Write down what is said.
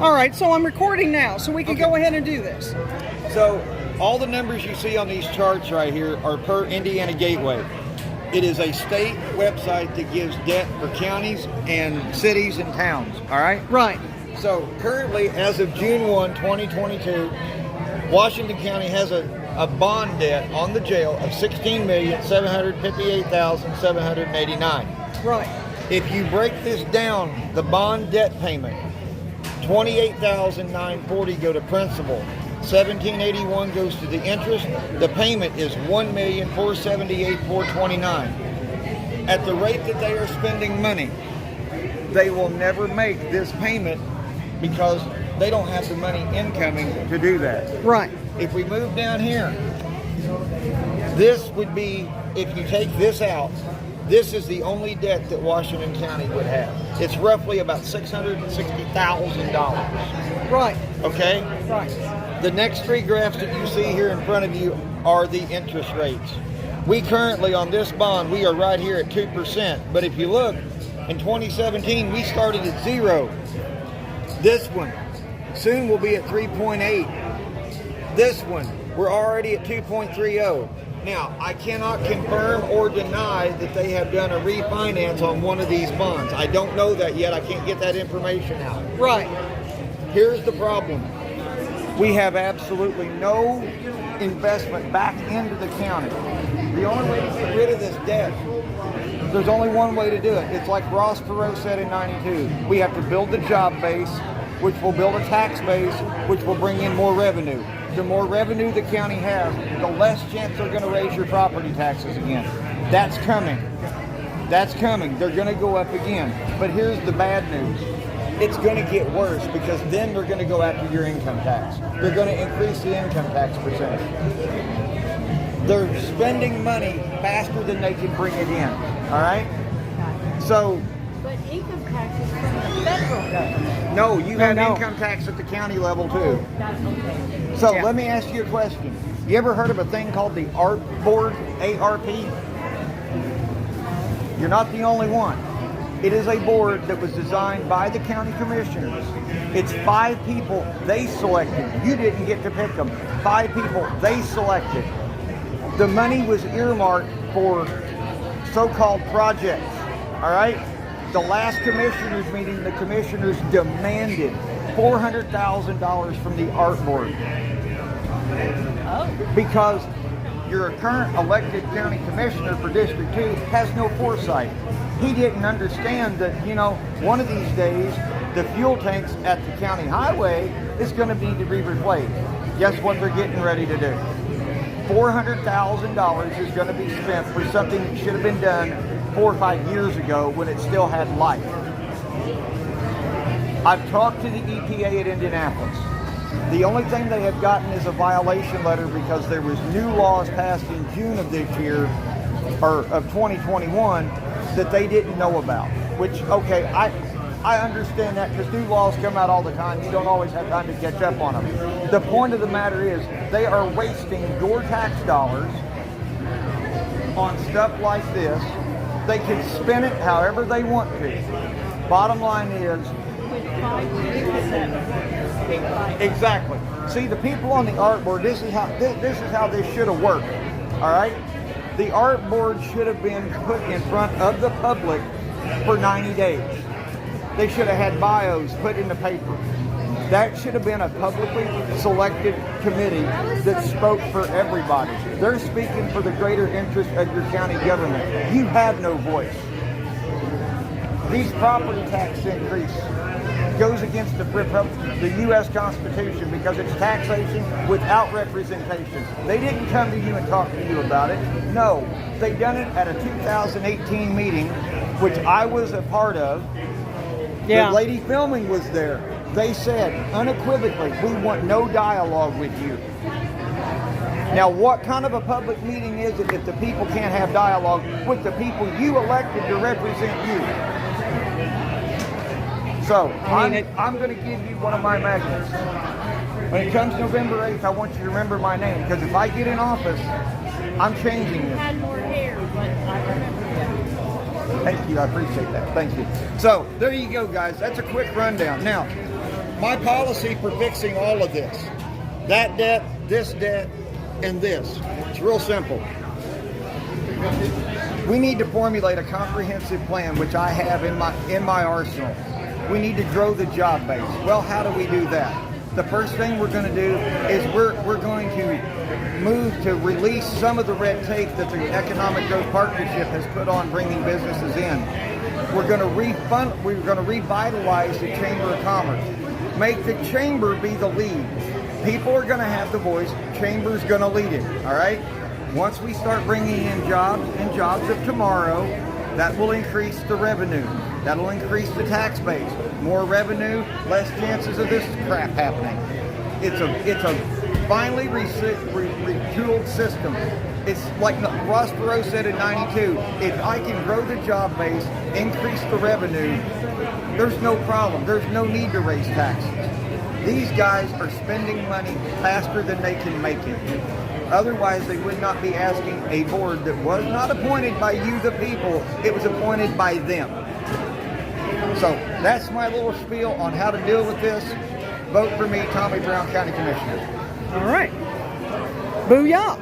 All right, so I'm recording now, so we can Okay. go ahead and do this. So all the numbers you see on these charts right here are per Indiana Gateway. It is a state website that gives debt for counties and cities and towns, all right? Right. So currently, as of June 1, 2022, Washington County has a bond debt on the jail of $16,758,789. Right. If you break this down, the bond debt payment, $28,940 go to principal, $1,781 goes to the interest. The payment is $1,478,429. At the rate that they are spending money, they will never make this payment because they don't have the money incoming to do that. Right. If we move down here, this would be, if you take this out, this is the only debt that Washington County would have. It's roughly about $660,000. Right. Okay? Right. The next three graphs that you see here in front of you are the interest rates. We currently, on this bond, we are right here at 2%. But if you look, in 2017, we started at 0. This one, soon will be at 3.8. This one, we're already at 2.30. Now, I cannot confirm or deny that they have done a refinance on one of these bonds. I don't know that yet. I can't get that information out. Right. Here's the problem. We have absolutely no investment back into the county. The only way to get rid of this debt, there's only one way to do it. It's like Ross Perot said in '92. We have to build the job base, which will build a tax base, which will bring in more revenue. The more revenue the county has, the less chance they're going to raise your property taxes again. That's coming. That's coming. They're going to go up again. But here's the bad news. It's going to get worse because then they're going to go after your income tax. They're going to increase the income tax percentage. They're spending money faster than they can bring it in. All right? So, But income tax is from the federal government. no, you have No. income tax at the county level too. That's okay. So Yeah. let me ask you a question. You ever heard of a thing called the ARP board, ARP? You're not the only one. It is a board that was designed by the county commissioners. It's 5 people they selected. You didn't get to pick them. 5 people they selected. The money was earmarked for so-called projects. All right? The last commissioners meeting, the commissioners demanded $400,000 from the art board because your current elected county commissioner for District 2 has no foresight. He didn't understand that, one of these days, the fuel tanks at the county highway is going to need to be replaced. Guess what they're getting ready to do? $400,000 is going to be spent for something that should have been done 4 or 5 years ago when it still had life. I've talked to the EPA at Indianapolis. The only thing they have gotten is a violation letter because there was new laws passed in June of this year, or of 2021, that they didn't know about. Which, okay, I understand that because new laws come out all the time. You don't always have time to catch up on them. The point of the matter is they are wasting your tax dollars on stuff like this. They can spin it however they want to. Bottom line is, With 5 years to 7. exactly. See, the people on the art board, this is how this should have worked. All right? The art board should have been put in front of the public for 90 days. They should have had bios put in the paper. That should have been a publicly selected committee that spoke for everybody. They're speaking for the greater interest of your county government. You have no voice. These property tax increase goes against the U.S. Constitution because it's taxation without representation. They didn't come to you and talk to you about it. No, they done it at a 2018 meeting, which I was a part of. Yeah. The lady filming was there. They said unequivocally, we want no dialogue with you. Now, what kind of a public meeting is it if the people can't have dialogue with the people you elected to represent you? So, I'm going to give you one of my magnets. When it comes November 8th, I want you to remember my name, because if I get in office, I'm changing You this. had more hair, but I remember you. Thank you, I appreciate that. Thank you. So, there you go, guys. That's a quick rundown. Now, my policy for fixing all of this, that debt, and this, it's real simple. We need to formulate a comprehensive plan, which I have in my arsenal. We need to grow the job base. Well, how do we do that? The first thing we're going to do is we're going to move to release some of the red tape that the Economic Growth Partnership has put on bringing businesses in. We're going to revitalize the Chamber of Commerce. Make the Chamber be the lead. People are going to have the voice. Chamber's going to lead it, all right? Once we start bringing in jobs and jobs of tomorrow, that will increase the revenue. That'll increase the tax base. More revenue, less chances of this crap happening. It's a finely retooled system. It's like Ross Perot said in '92, if I can grow the job base, increase the revenue, there's no problem. There's no need to raise taxes. These guys are spending money faster than they can make it. Otherwise, they would not be asking a board that was not appointed by you, the people. It was appointed by them. So that's my little spiel on how to deal with this. Vote for me, Tommy Brown, County Commissioner. All right. Booyah.